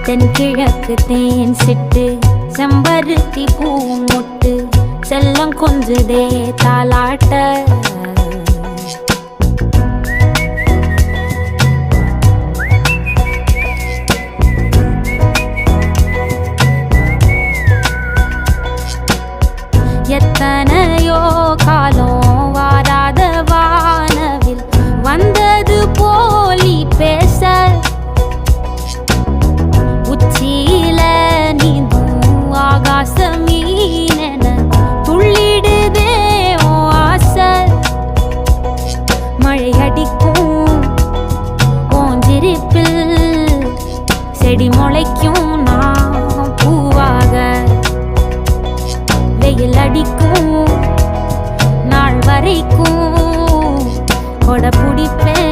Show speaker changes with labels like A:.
A: தென்கிழக்கு தேன் சிட்டு செம்பருத்தி பூ முட்டு செல்லம் கொஞ்சுதே தாலாட்ட எத்தனையோ காலம் வாராத வானவில் வந்தது போலி பேச உச்சியில நீந்தும் ஆகாச மீனென துள்ளிடுதே ஓ ஆசை மழை அடிக்கும் ஓஞ்சிருப்பில் செடி முளைக்கும் நான் பூவாக வெயில் அடிக்கும் நாள் வரைக்கும் கொடை பிடிப்பேன்